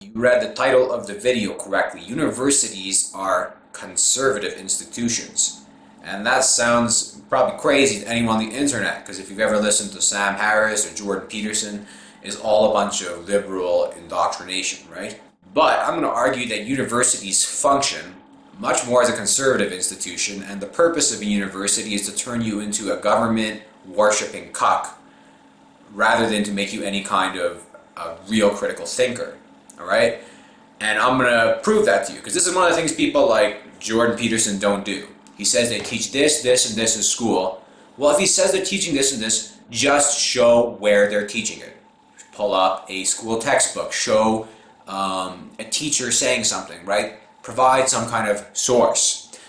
You read the title of the video correctly. Universities are conservative institutions. And that sounds probably crazy to anyone on the internet, because if you've ever listened to Sam Harris or Jordan Peterson, it's all a bunch of liberal indoctrination, right? But I'm going to argue that universities function much more as a conservative institution, and the purpose of a university is to turn you into a government-worshipping cuck rather than to make you any kind of a real critical thinker. Alright? And I'm going to prove that to you, because this is one of the things people like Jordan Peterson don't do. He says they teach this, this, and this in school. Well, if he says they're teaching this and this, just show where they're teaching it. Pull up a school textbook, show a teacher saying something, right? Provide some kind of source.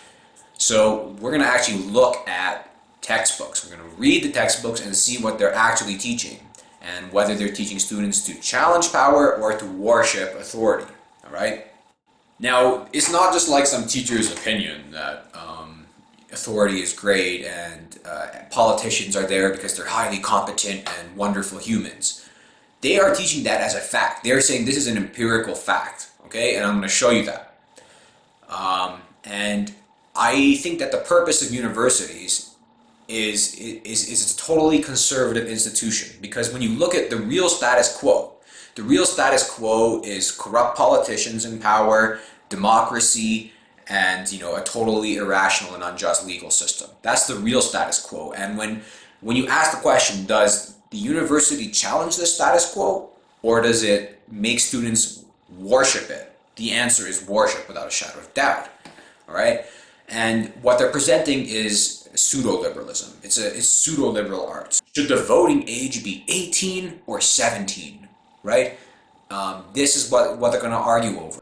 So we're going to actually look at textbooks. We're going to read the textbooks and see what they're actually teaching, and whether they're teaching students to challenge power or to worship authority. All right? Now, it's not just like some teacher's opinion that authority is great and politicians are there because they're highly competent and wonderful humans. They are teaching that as a fact. They're saying this is an empirical fact, okay? And I'm going to show you that. And I think that the purpose of universities is a totally conservative institution, because when you look at the real status quo is corrupt politicians in power, democracy, and a totally irrational and unjust legal system. That's the real status quo. And when you ask the question, does the university challenge the status quo, or does it make students worship it? The answer is worship, without a shadow of doubt. All right? And what they're presenting is pseudo-liberalism. It's pseudo-liberal arts. Should the voting age be 18 or 17? Right? This is what they're going to argue over.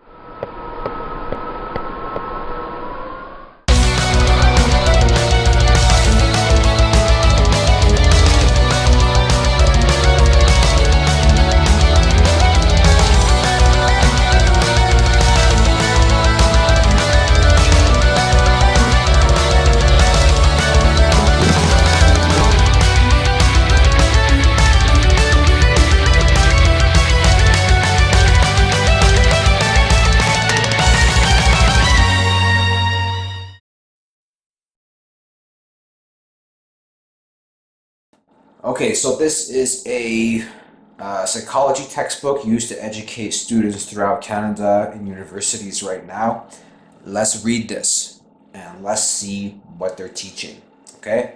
Okay, so this is a psychology textbook used to educate students throughout Canada in universities right now. Let's read this and let's see what they're teaching, okay?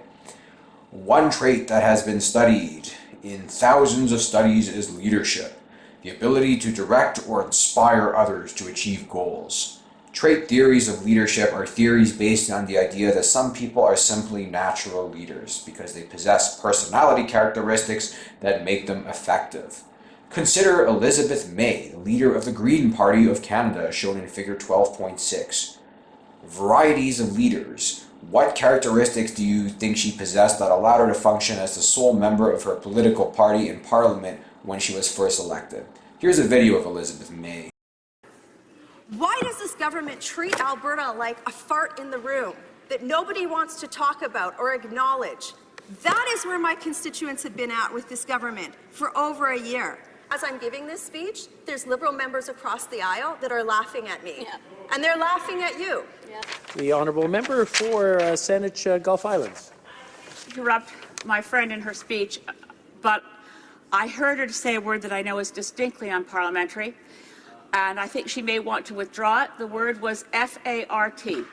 One trait that has been studied in thousands of studies is leadership, the ability to direct or inspire others to achieve goals. Trait theories of leadership are theories based on the idea that some people are simply natural leaders because they possess personality characteristics that make them effective. Consider Elizabeth May, the leader of the Green Party of Canada, shown in figure 12.6. Varieties of leaders. What characteristics do you think she possessed that allowed her to function as the sole member of her political party in Parliament when she was first elected? Here's a video of Elizabeth May. Why does this government treat Alberta like a fart in the room that nobody wants to talk about or acknowledge? That is where my constituents have been at with this government for over a year. As I'm giving this speech, there's Liberal members across the aisle that are laughing at me. Yeah. And they're laughing at you. Yeah. The honourable member for Saanich Gulf Islands. Interrupt my friend in her speech, but I heard her say a word that I know is distinctly unparliamentary, and I think she may want to withdraw it. The word was F-A-R-T.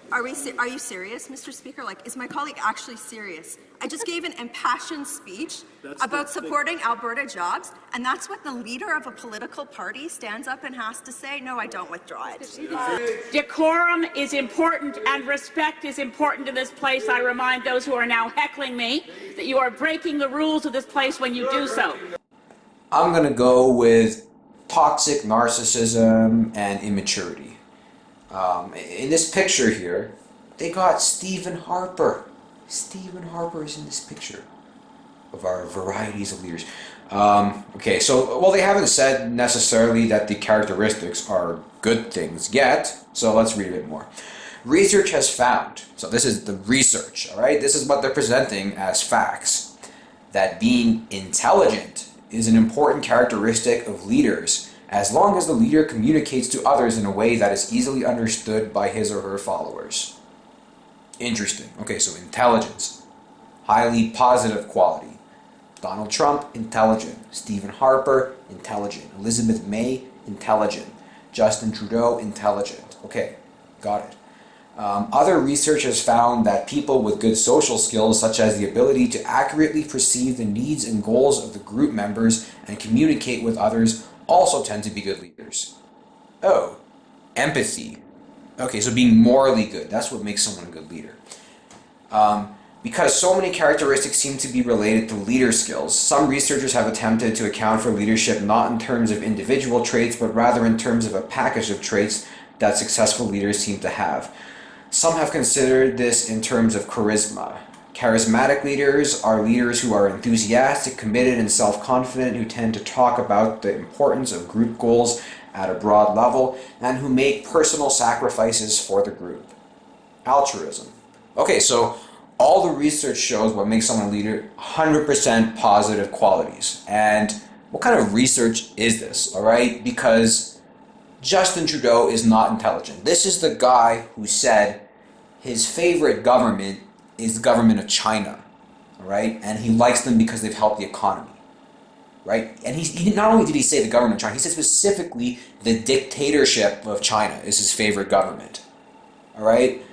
Are you serious, Mr. Speaker? Like, is my colleague actually serious? I just gave an impassioned speech about supporting Alberta jobs, and that's what the leader of a political party stands up and has to say? No, I don't withdraw it. Decorum is important and respect is important in this place. I remind those who are now heckling me that you are breaking the rules of this place when you do so. I'm going to go with toxic narcissism and immaturity. In this picture here, they got Stephen Harper. Stephen Harper is in this picture of our varieties of leaders. Okay, so, well, they haven't said necessarily that the characteristics are good things yet, so let's read a bit more. Research has found, so this is the research, all right? This is what they're presenting as facts, that being intelligent is an important characteristic of leaders as long as the leader communicates to others in a way that is easily understood by his or her followers. Interesting. Okay, so intelligence, highly positive quality. Donald Trump, intelligent. Stephen Harper, intelligent. Elizabeth May, intelligent. Justin Trudeau, intelligent. Okay, got it. Other research has found that people with good social skills, such as the ability to accurately perceive the needs and goals of the group members and communicate with others, also tend to be good leaders. Oh, empathy. Okay, so being morally good, that's what makes someone a good leader. Because so many characteristics seem to be related to leader skills, some researchers have attempted to account for leadership not in terms of individual traits, but rather in terms of a package of traits that successful leaders seem to have. Some have considered this in terms of charisma. Charismatic leaders are leaders who are enthusiastic, committed, and self-confident, who tend to talk about the importance of group goals at a broad level, and who make personal sacrifices for the group. Altruism. Okay, so all the research shows what makes someone a leader, 100% positive qualities. And what kind of research is this, all right? Because Justin Trudeau is not intelligent. This is the guy who said his favorite government is the government of China, all right? And he likes them because they've helped the economy, right? And he not only did he say the government of China, he said specifically the dictatorship of China is his favorite government, all right?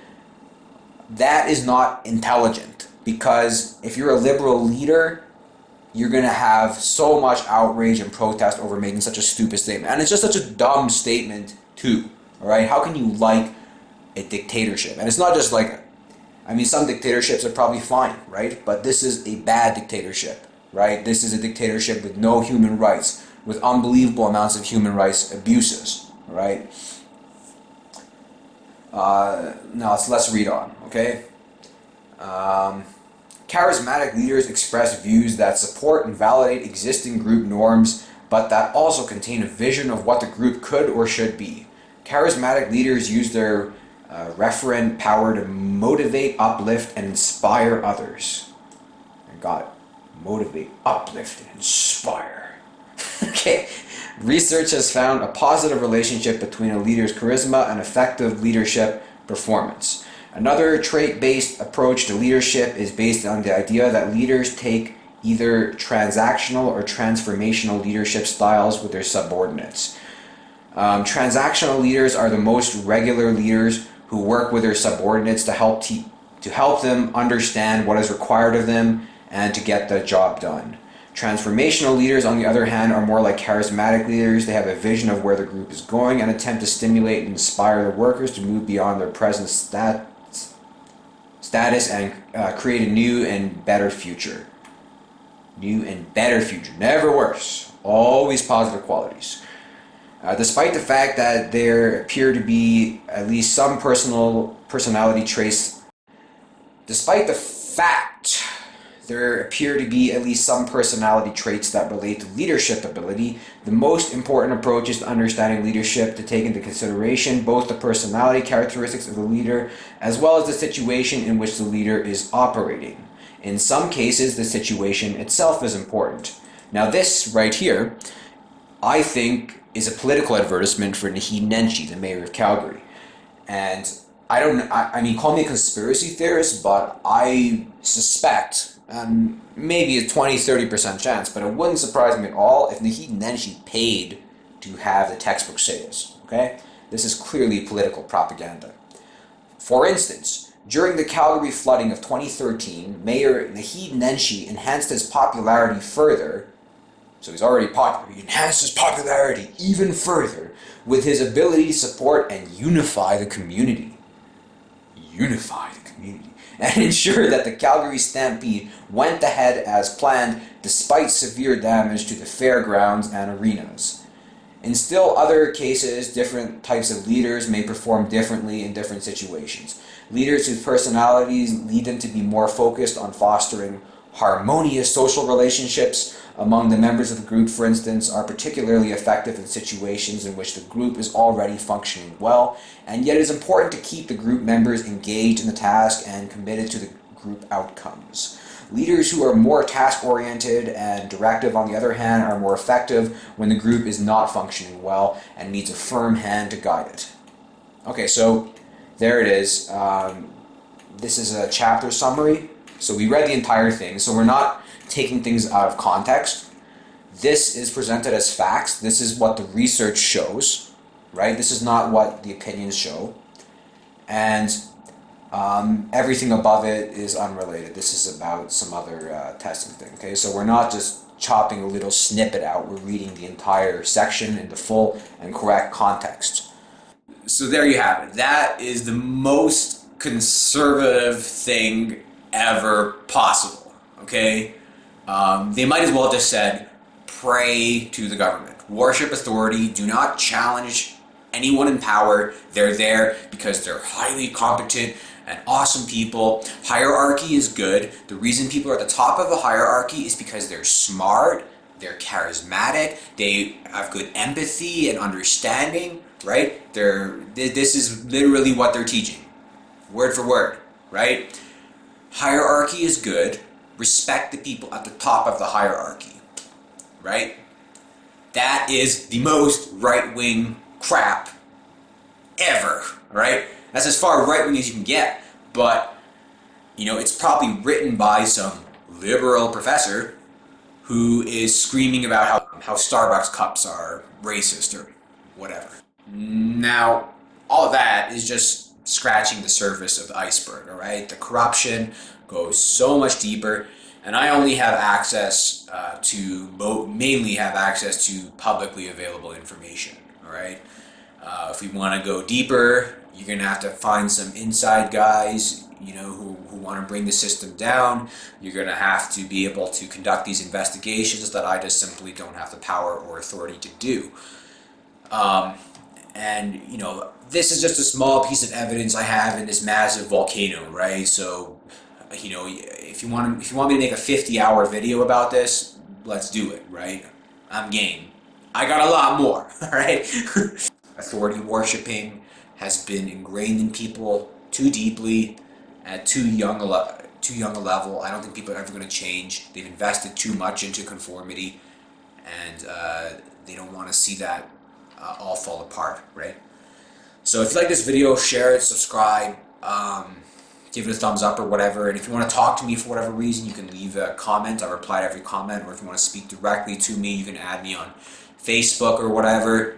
That is not intelligent, because if you're a liberal leader, you're going to have so much outrage and protest over making such a stupid statement. And it's just such a dumb statement too, all right? How can you like a dictatorship? And it's not just like, I mean, some dictatorships are probably fine, right? But this is a bad dictatorship, right? This is a dictatorship with no human rights, with unbelievable amounts of human rights abuses, all right? Now let's read on, okay? Charismatic leaders express views that support and validate existing group norms, but that also contain a vision of what the group could or should be. Charismatic leaders use their referent power to motivate, uplift, and inspire others. I got it. Motivate, uplift, and inspire. Okay. Research has found a positive relationship between a leader's charisma and effective leadership performance. Another trait-based approach to leadership is based on the idea that leaders take either transactional or transformational leadership styles with their subordinates. Transactional leaders are the most regular leaders who work with their subordinates to help them understand what is required of them and to get the job done. Transformational leaders, on the other hand, are more like charismatic leaders. They have a vision of where the group is going and attempt to stimulate and inspire the workers to move beyond their present status and create a new and better future. New and better future, never worse. Always positive qualities. Despite the fact that there appear to be at least some personality traits, there appear to be at least some personality traits that relate to leadership ability, the most important approach is to understanding leadership to take into consideration both the personality characteristics of the leader as well as the situation in which the leader is operating. In some cases, the situation itself is important. Now this right here, I think, is a political advertisement for Naheed Nenshi, the mayor of Calgary. And I mean, call me a conspiracy theorist, but I suspect, and maybe a 20-30% chance, but it wouldn't surprise me at all if Naheed Nenshi paid to have the textbook sales, okay? This is clearly political propaganda. For instance, during the Calgary flooding of 2013, Mayor Naheed Nenshi enhanced his popularity further, so he's already popular, he enhanced his popularity even further with his ability to support and unify the community. Unify the community. And ensure that the Calgary Stampede went ahead as planned despite severe damage to the fairgrounds and arenas. In still other cases, different types of leaders may perform differently in different situations. Leaders whose personalities lead them to be more focused on fostering harmonious social relationships among the members of the group, for instance, are particularly effective in situations in which the group is already functioning well, and yet it is important to keep the group members engaged in the task and committed to the group outcomes. Leaders who are more task-oriented and directive, on the other hand, are more effective when the group is not functioning well and needs a firm hand to guide it. Okay, so there it is. This is a chapter summary. So we read the entire thing, so we're not taking things out of context. This is presented as facts. This is what the research shows, right? This is not what the opinions show. And everything above it is unrelated. This is about some other testing thing, okay? So we're not just chopping a little snippet out. We're reading the entire section in the full and correct context. So there you have it. That is the most conservative thing ever possible, okay? They might as well have just said, pray to the government. Worship authority. Do not challenge anyone in power. They're there because they're highly competent and awesome people. Hierarchy is good. The reason people are at the top of the hierarchy is because they're smart, they're charismatic, they have good empathy and understanding, right? This is literally what they're teaching, word for word, right? Hierarchy is good. Respect the people at the top of the hierarchy, right? That is the most right-wing crap ever, right? That's as far right-wing as you can get, but, you know, it's probably written by some liberal professor who is screaming about how Starbucks cups are racist or whatever. Now, all of that is just scratching the surface of the iceberg, all right? The corruption goes so much deeper, and I only have access mainly have access to publicly available information, all right? If we want to go deeper, you're going to have to find some inside guys, you know, who want to bring the system down. You're going to have to be able to conduct these investigations that I just simply don't have the power or authority to do. And, you know, this is just a small piece of evidence I have in this massive volcano, right? So, you know, if you want me to make a 50-hour video about this, let's do it, right? I'm game. I got a lot more, all right? Authority worshipping has been ingrained in people too deeply at too young a level. I don't think people are ever going to change. They've invested too much into conformity, and they don't want to see that all fall apart, right? So if you like this video, share it, subscribe, give it a thumbs up or whatever. And if you want to talk to me for whatever reason, you can leave a comment. I reply to every comment. Or if you want to speak directly to me, you can add me on Facebook or whatever.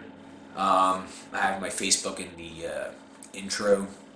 I have my Facebook in the intro.